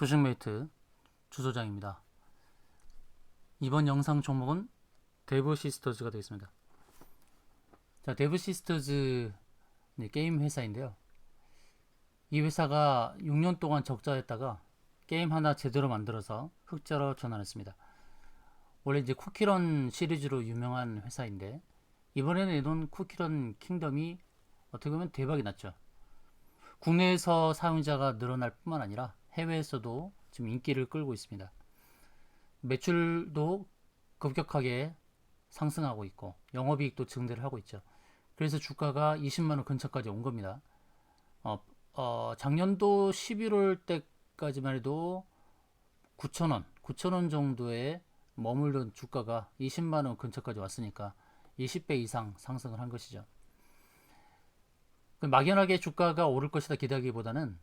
조식메이트 주소장입니다. 이번 영상 종목은 데브시스터즈가 되겠습니다. 자, 데브시스터즈 게임 회사인데요. 이 회사가 6년 동안 적자였다가 게임 하나 제대로 만들어서 흑자로 전환했습니다. 원래 이제 쿠키런 시리즈로 유명한 회사인데 이번에 내놓은 쿠키런 킹덤이 어떻게 보면 대박이 났죠. 국내에서 사용자가 늘어날 뿐만 아니라 해외에서도 지금 인기를 끌고 있습니다. 매출도 급격하게 상승하고 있고 영업이익도 증대를 하고 있죠. 그래서 주가가 20만원 근처까지 온 겁니다. 작년도 11월 때까지만 해도 9천원 정도에 머물던 주가가 20만원 근처까지 왔으니까 20배 이상 상승을 한 것이죠. 막연하게 주가가 오를 것이다 기대하기보다는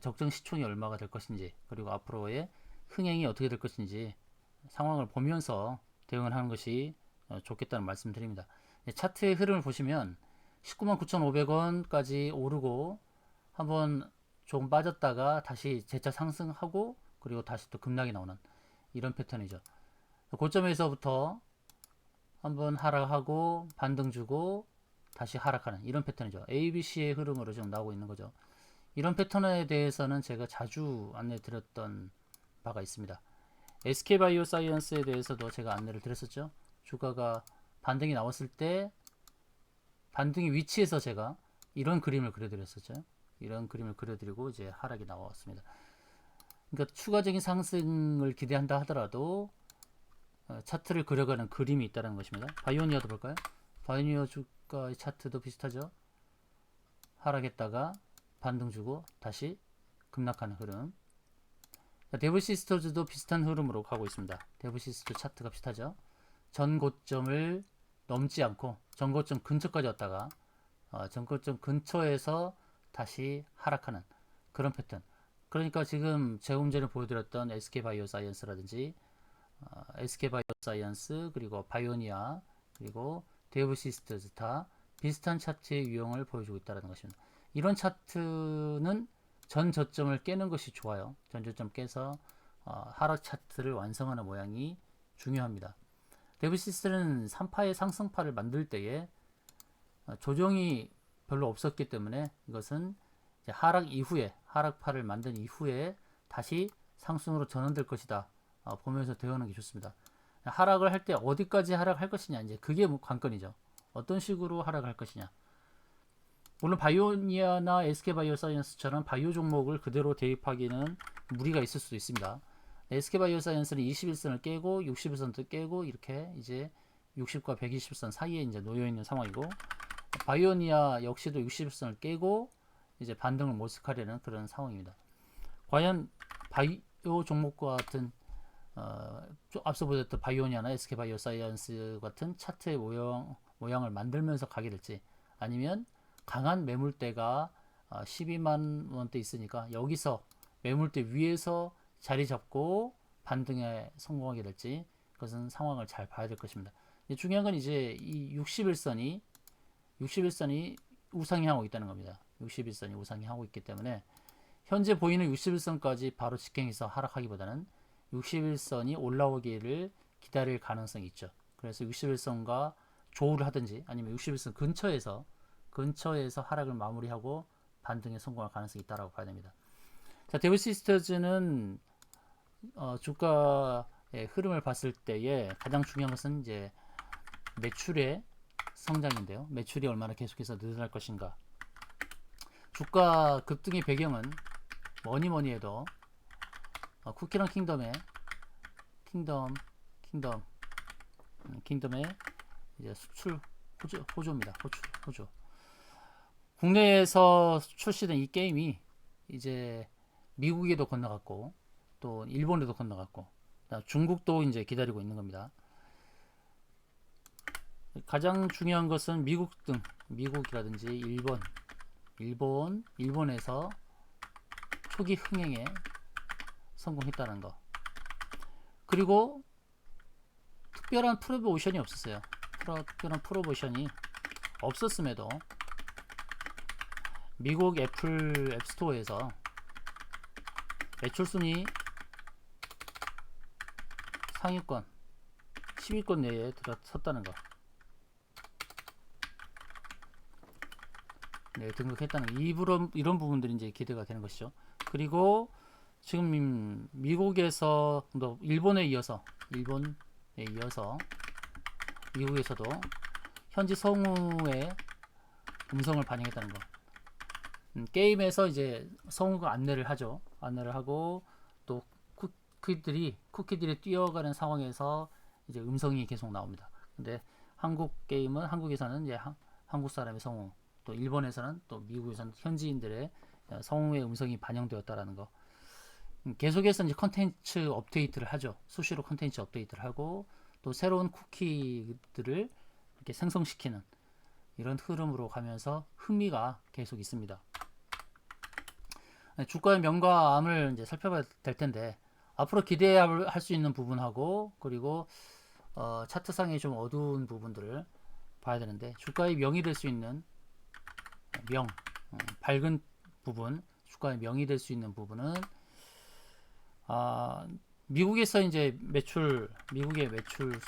적정 시총이 얼마가 될 것인지, 그리고 앞으로의 흥행이 어떻게 될 것인지 상황을 보면서 대응을 하는 것이 좋겠다는 말씀드립니다. 차트의 흐름을 보시면 199,500원까지 오르고 한번 조금 빠졌다가 다시 재차 상승하고 그리고 다시 또 급락이 나오는 이런 패턴이죠. 고점에서부터 한번 하락하고 반등 주고 다시 하락하는 이런 패턴이죠. ABC의 흐름으로 지금 나오고 있는 거죠. 이런 패턴에 대해서는 제가 자주 안내 드렸던 바가 있습니다. SK바이오사이언스에 대해서도 제가 안내를 드렸었죠. 주가가 반등이 나왔을 때 반등의 위치에서 제가 이런 그림을 그려드렸었죠. 이런 그림을 그려드리고 이제 하락이 나왔습니다. 그러니까 추가적인 상승을 기대한다 하더라도 차트를 그려가는 그림이 있다는 것입니다. 바이오니아도 볼까요? 바이오니아 주가의 차트도 비슷하죠. 하락했다가 반등 주고 다시 급락하는 흐름. 데브시스터즈도 비슷한 흐름으로 가고 있습니다. 데브시스터 차트가 비슷하죠. 전 고점을 넘지 않고 전 고점 근처까지 왔다가 전 고점 근처에서 다시 하락하는 그런 패턴. 그러니까 지금 조금 전에 보여드렸던 SK바이오사이언스라든지 SK바이오사이언스 그리고 바이오니아 그리고 데브시스터즈 다 비슷한 차트의 유형을 보여주고 있다는 것입니다. 이런 차트는 전 저점을 깨는 것이 좋아요. 전 저점 깨서 하락 차트를 완성하는 모양이 중요합니다. 데브시스는 3파의 상승파를 만들 때에 조정이 별로 없었기 때문에 이것은 이제 하락 이후에 하락파를 만든 이후에 다시 상승으로 전환될 것이다 보면서 대응하는 게 좋습니다. 하락을 할 때 어디까지 하락할 것이냐, 이제 그게 관건이죠. 어떤 식으로 하락할 것이냐. 물론 바이오니아나 SK바이오사이언스처럼 바이오 종목을 그대로 대입하기는 무리가 있을 수도 있습니다. SK바이오사이언스는 21선을 깨고 61선도 깨고 이렇게 이제 60과 120선 사이에 이제 놓여 있는 상황이고, 바이오니아 역시도 61선을 깨고 이제 반등을 모색하려는 그런 상황입니다. 과연 바이오 종목과 같은 앞서 보셨던 바이오니아나 SK바이오사이언스 같은 차트의 모양을 만들면서 가게 될지, 아니면 강한 매물대가 12만 원대 있으니까 여기서 매물대 위에서 자리 잡고 반등에 성공하게 될지, 그것은 상황을 잘 봐야 될 것입니다. 중요한 건 이제 이 61선이 우상향하고 있다는 겁니다. 61선이 우상향하고 있기 때문에 현재 보이는 61선까지 바로 직행해서 하락하기보다는 61선이 올라오기를 기다릴 가능성이 있죠. 그래서 61선과 조우를 하든지 아니면 61선 근처에서 하락을 마무리하고 반등에 성공할 가능성이 있다고 봐야 됩니다. 자, 데브시스터즈는 주가의 흐름을 봤을 때에 가장 중요한 것은 이제 매출의 성장인데요. 매출이 얼마나 계속해서 늘어날 것인가. 주가 급등의 배경은 뭐니 해도 쿠키런 킹덤의 이제 수출 호조입니다. 호조. 국내에서 출시된 이 게임이 이제 미국에도 건너갔고 또 일본에도 건너갔고 중국도 이제 기다리고 있는 겁니다. 가장 중요한 것은 미국이라든지 일본에서 초기 흥행에 성공했다는 거. 그리고 특별한 프로모션이 없었어요. 특별한 프로모션이 없었음에도 미국 애플 앱스토어에서 매출 순위 상위권 10위권 내에 들어섰다는 거. 네, 등극했다는 거. 이런 부분들이 이제 기대가 되는 것이죠. 그리고 지금 미국에서 또 일본에 이어서 미국에서도 현지 성우의 음성을 반영했다는 거. 게임에서 이제 성우가 안내를 하죠. 안내를 하고 또 쿠키들이 뛰어가는 상황에서 이제 음성이 계속 나옵니다. 근데 한국에서는 이제 한국 사람의 성우, 또 일본에서는 또 미국에서는 현지인들의 성우의 음성이 반영되었다라는 거. 계속해서 이제 컨텐츠 업데이트를 하죠. 수시로 컨텐츠 업데이트를 하고 또 새로운 쿠키들을 이렇게 생성시키는 이런 흐름으로 가면서 흥미가 계속 있습니다. 주가의 명과 암을 이제 살펴봐야 될 텐데 앞으로 기대할 수 있는 부분하고 그리고 차트상의 좀 어두운 부분들을 봐야 되는데 주가의 명이 될 수 있는 밝은 부분, 주가의 명이 될 수 있는 부분은 미국에서 이제 미국의 매출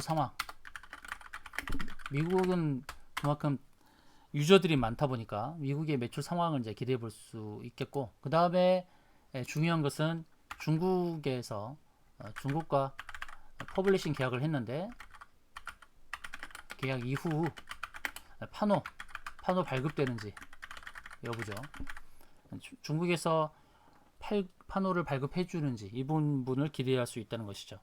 상황. 미국은 그만큼 유저들이 많다 보니까 미국의 매출 상황을 이제 기대해 볼 수 있겠고, 그 다음에 중요한 것은 중국에서 중국과 퍼블리싱 계약을 했는데 계약 이후 파노 발급되는지 여부죠. 중국에서 파노를 발급해 주는지 이 부분을 기대할 수 있다는 것이죠.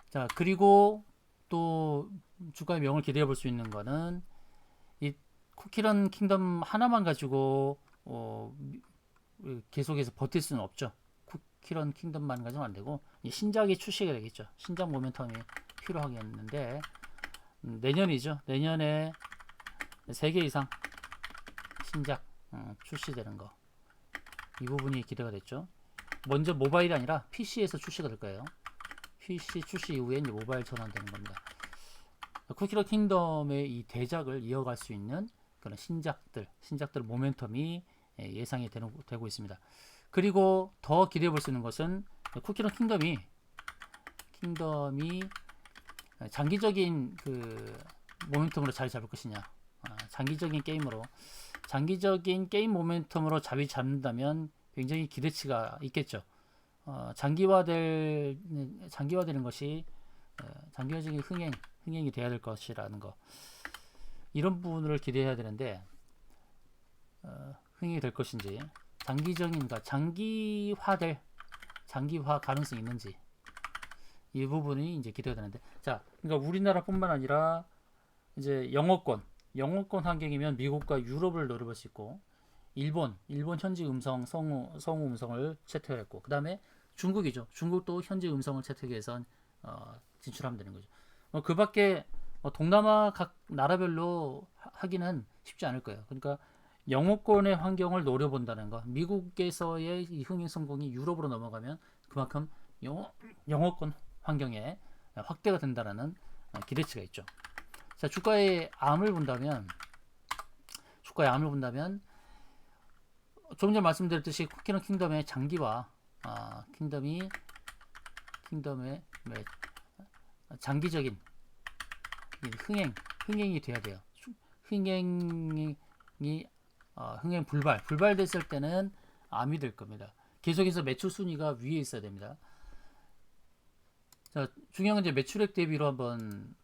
자, 그리고 또 주가의 명을 기대해 볼 수 있는 거는 이 쿠키런 킹덤 하나만 가지고 계속해서 버틸 수는 없죠. 쿠키런 킹덤만 가지고는 안 되고 신작이 출시가 되겠죠. 신작 모멘텀이 필요하겠는데 내년이죠. 내년에 3개 이상 신작 출시되는 거, 이 부분이 기대가 됐죠. 먼저 모바일이 아니라 PC에서 출시가 될 거예요. PC 출시 이후에 이제 모바일 전환되는 겁니다. 쿠키런 킹덤의 이 대작을 이어갈 수 있는 그런 신작들 모멘텀이 예상이 되고 있습니다. 그리고 더 기대해 볼 수 있는 것은 쿠키런 킹덤이 장기적인 그 모멘텀으로 자리 잡을 것이냐. 장기적인 게임 모멘텀으로 자리 잡는다면 굉장히 기대치가 있겠죠. 장기화되는 것이 장기화적인 흥행이 돼야 될 것이라는 거, 이런 부분을 기대해야 되는데 흥행이 될 것인지, 장기화 가능성이 있는지, 이 부분이 이제 기대가 되는데, 자, 그러니까 우리나라뿐만 아니라 이제 영어권 환경이면 미국과 유럽을 노려볼 수 있고, 일본 현지 성우 음성을 채택했고, 그 다음에 중국이죠. 중국도 현지 음성을 채택해서 진출하면 되는 거죠. 그 밖에 동남아 각 나라별로 하기는 쉽지 않을 거예요. 그러니까 영어권의 환경을 노려본다는 거, 미국에서의 이 흥행 성공이 유럽으로 넘어가면 그만큼 영어권 환경에 확대가 된다는 기대치가 있죠. 자, 주가의 암을 본다면 조금 전 말씀드렸듯이 쿠키런 킹덤의 장기화, 킹덤의 장기적인 흥행이 돼야 돼요. 흥행 불발됐을 때는 암이 될 겁니다. 계속해서 매출 순위가 위에 있어야 됩니다. 자, 중요한 건 이제 매출액 대비로 한번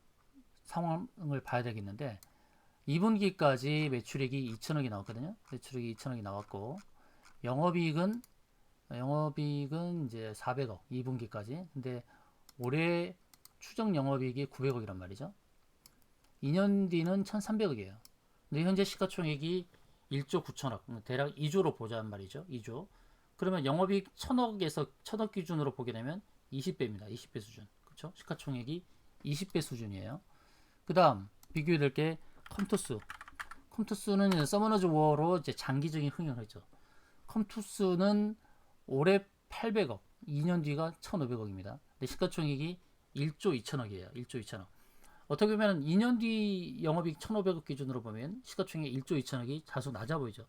상황을 봐야 되겠는데, 2분기까지 매출액이 2천억이 나왔거든요. 매출액이 2천억이 나왔고, 영업이익은 이제 400억 2분기까지. 근데 올해 추정 영업이익이 900억이란 말이죠. 2년 뒤는 1,300억이에요. 근데 현재 시가총액이 1조 9천억, 대략 2조로 보자는 말이죠. 2조. 그러면 영업이익 1,000억 기준으로 보게 되면 20배입니다. 20배 수준. 그렇죠? 시가총액이 20배 수준이에요. 그 다음 비교해야 될 게 컴투스는 서머너즈 워로 이제 장기적인 흥행을 했죠. 컴투스는 올해 800억, 2년 뒤가 1,500억입니다. 근데 시가총액이 1조 2천억이에요. 1조 2천억. 어떻게 보면 2년 뒤 영업이익 1,500억 기준으로 보면 시가총액 1조 2천억이 다소 낮아 보이죠.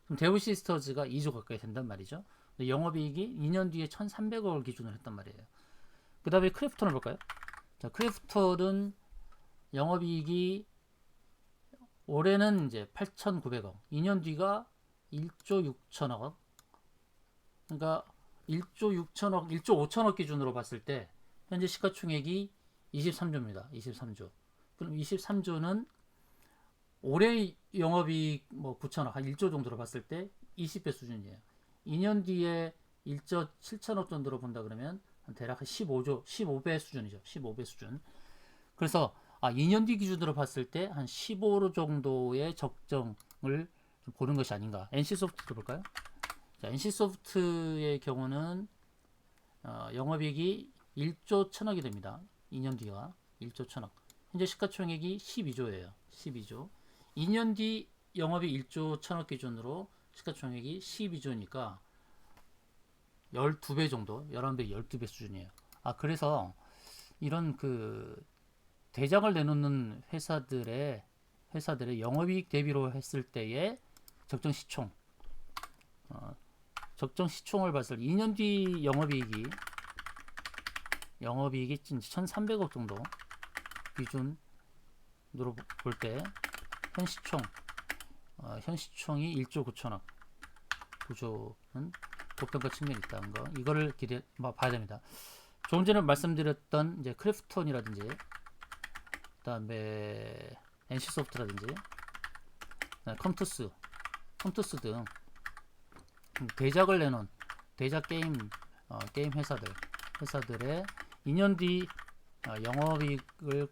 그럼 데브시스터즈가 2조 가까이 된단 말이죠. 근데 영업이익이 2년 뒤에 1,300억을 기준으로 했단 말이에요. 그 다음에 크래프톤을 볼까요? 자, 크래프톤은 영업이익이 올해는 이제 8,900억, 2년 뒤가 1조 6천억 원. 그러니까 1조 6천억, 1조 5천억 기준으로 봤을 때 현재 시가총액이 23조입니다. 23조. 그럼 23조는 올해 영업이익 뭐 9천억, 한 1조 정도로 봤을 때 20배 수준이에요. 2년 뒤에 1조 7천억 정도로 본다 그러면 대략 15조, 15배 수준이죠. 15배 수준. 그래서 2년 뒤 기준으로 봤을 때 한 15로 정도의 적정을 보는 것이 아닌가. NC소프트도 볼까요? 자, NC소프트의 경우는 영업이익이 1조 1천억이 됩니다. 2년 뒤가 1조 1천억. 현재 시가총액이 12조예요. 12조. 2년 뒤 영업이 1조 1천억 기준으로 시가총액이 12조니까 12배 정도, 11배, 12배 수준이에요. 그래서 이런 그 대장을 내놓는 회사들의 영업이익 대비로 했을 때의 적정 시총, 적정 시총을 봤을 때 2년 뒤 영업이익이 1,300억 정도 기준으로 볼 때 현 시총이 1조 9천억, 9조는 고평가 측면이 있다는 거, 이거를 봐야 됩니다. 조금 전에 말씀드렸던 이제 크래프톤이라든지, 그다음에 NC소프트라든지, 컴투스 등 대작을 내놓은 대작 게임 회사들의 2년 뒤 영업이익을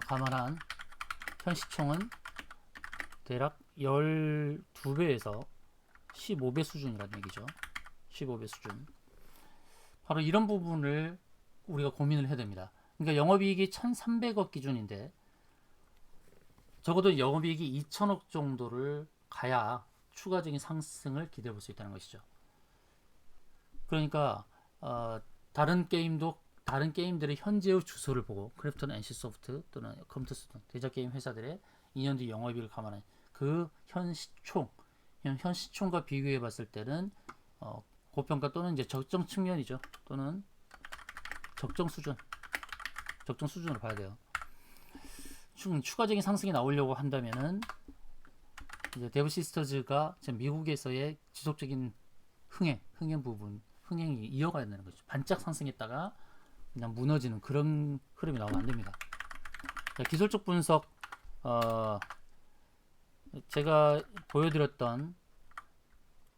감안한 현 시총은 대략 12배에서 15배 수준이라는 얘기죠. 15배 수준. 바로 이런 부분을 우리가 고민을 해야 됩니다. 그러니까 영업이익이 1,300억 기준인데 적어도 영업이익이 2천억 정도를 가야 추가적인 상승을 기대해 볼 수 있다는 것이죠. 그러니까 다른 게임들의 현재의 주소를 보고 크래프톤, NC소프트 또는 컴투스 등 대작 게임 회사들의 2년 뒤 영업이익을 감안한 그 현 시총과 비교해 봤을 때는 고평가 또는 이제 적정 측면이죠. 또는 적정 수준으로 봐야 돼요. 추가적인 상승이 나오려고 한다면은 이제 데브시스터즈가 미국에서의 지속적인 흥행이 이어가야 되는 거죠. 반짝 상승했다가 그냥 무너지는 그런 흐름이 나오면 안 됩니다. 자, 기술적 분석, 제가 보여드렸던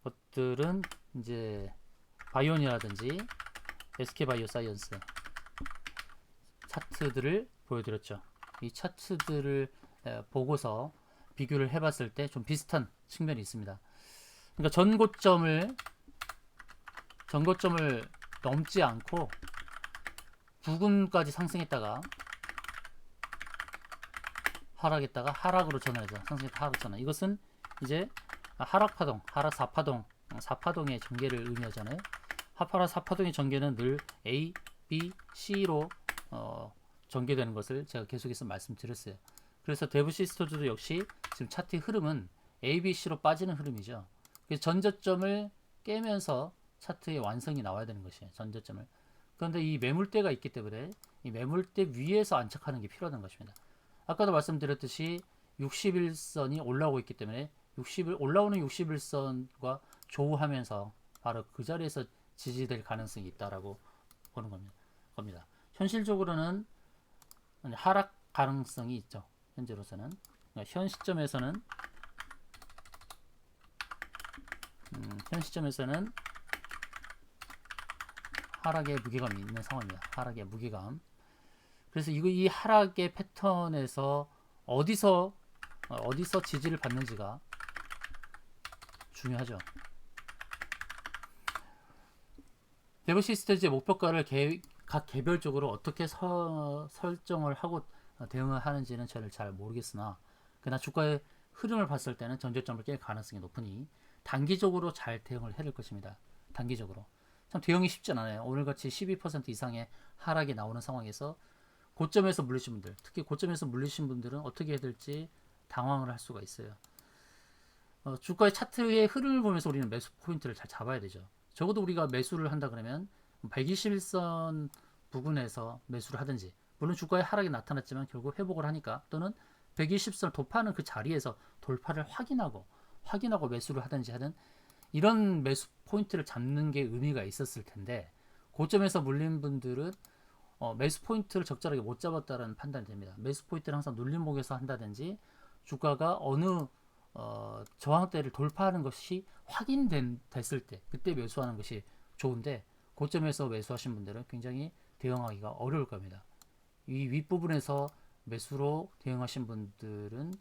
것들은 이제 바이온이라든지 SK바이오사이언스 차트들을 보여드렸죠. 이 차트들을 보고서 비교를 해봤을 때 좀 비슷한 측면이 있습니다. 그러니까 전고점을 넘지 않고 부근까지 상승했다가 하락했다가 하락으로 전환해서 상승했다 하락 전환. 이것은 이제 하락파동, 하락 4파동의 전개를 의미하잖아요. 하락 4파동의 전개는 늘 A, B, C로 전개되는 것을 제가 계속해서 말씀드렸어요. 그래서 데브시스터즈도 역시 지금 차트의 흐름은 A, B, C로 빠지는 흐름이죠. 그래서 전저점을 깨면서 차트의 완성이 나와야 되는 것이에요. 전저점을. 그런데 이 매물대가 있기 때문에 이 매물대 위에서 안착하는 게 필요하다는 것입니다. 아까도 말씀드렸듯이 60일선이 올라오고 있기 때문에 올라오는 60일선과 조우하면서 바로 그 자리에서 지지될 가능성이 있다라고 보는 겁니다. 현실적으로는 하락 가능성이 있죠. 현재로서는. 그러니까 현 시점에서는 하락의 무게감이 있는 상황입니다. 하락의 무게감. 그래서 이 하락의 패턴에서 어디서 지지를 받는지가 중요하죠. 데브시스터즈의 목표가를 각 개별적으로 어떻게 설정을 하고 대응을 하는지는 저는 잘 모르겠으나, 그러나 주가의 흐름을 봤을 때는 전저점을 깰 가능성이 높으니 단기적으로 잘 대응을 해야 될 것입니다. 단기적으로. 참 대응이 쉽지 않아요. 오늘같이 12% 이상의 하락이 나오는 상황에서 고점에서 물리신 분들, 특히 고점에서 물리신 분들은 어떻게 해야 될지 당황을 할 수가 있어요. 주가의 차트의 흐름을 보면서 우리는 매수 포인트를 잘 잡아야 되죠. 적어도 우리가 매수를 한다 그러면 121선 부근에서 매수를 하든지, 물론 주가의 하락이 나타났지만 결국 회복을 하니까, 또는 120선을 돌파하는 그 자리에서 돌파를 확인하고 매수를 하든지 하는 이런 매수 포인트를 잡는 게 의미가 있었을 텐데, 고점에서 물린 분들은 매수 포인트를 적절하게 못 잡았다는 판단이 됩니다. 매수 포인트를 항상 눌림목에서 한다든지, 주가가 어느 저항대를 돌파하는 것이 확인됐을 때 그때 매수하는 것이 좋은데, 고점에서 매수하신 분들은 굉장히 대응하기가 어려울 겁니다. 이 윗부분에서 매수로 대응하신 분들은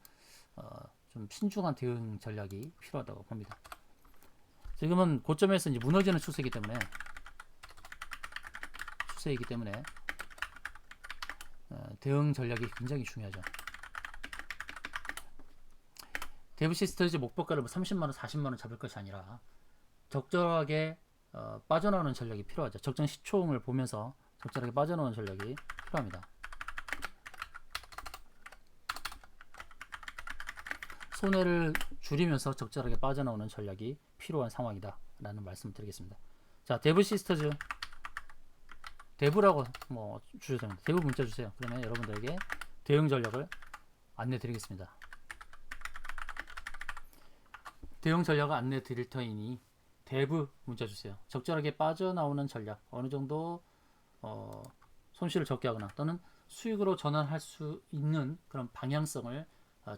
좀 신중한 대응 전략이 필요하다고 봅니다. 지금은 고점에서 이제 무너지는 추세이기 때문에 대응 전략이 굉장히 중요하죠. 대부 시스터즈 목표가를 30만원, 40만원 잡을 것이 아니라 적절하게 빠져나오는 전략이 필요하죠. 적정 시총을 보면서 적절하게 빠져나오는 전략이 필요합니다. 손해를 줄이면서 적절하게 빠져나오는 전략이 필요한 상황이다 라는 말씀을 드리겠습니다. 자, 대부 시스터즈, 대부라고 주셔도 됩니다. 대부 문자 주세요. 그러면 여러분들에게 대응 전략을 안내 드리겠습니다. 대응 전략을 안내 드릴 터이니 대부 문자 주세요. 적절하게 빠져나오는 전략, 어느 정도 손실을 적게 하거나 또는 수익으로 전환할 수 있는 그런 방향성을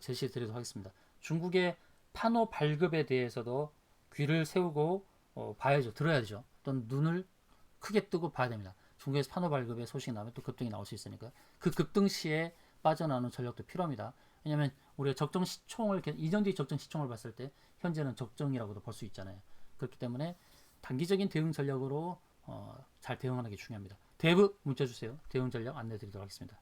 제시해 드리도록 하겠습니다. 중국의 판호 발급에 대해서도 귀를 세우고 봐야죠. 들어야죠. 또는 눈을 크게 뜨고 봐야 됩니다. 중국에서 판호 발급의 소식이 나면 또 급등이 나올 수 있으니까 그 급등 시에 빠져나오는 전략도 필요합니다. 왜냐하면 우리가 적정 시총을 2년 뒤 적정 시총을 봤을 때 현재는 적정이라고도 볼 수 있잖아요. 그렇기 때문에 단기적인 대응 전략으로 잘 대응하는 게 중요합니다. 대부 문자 주세요. 대응 전략 안내 드리도록 하겠습니다.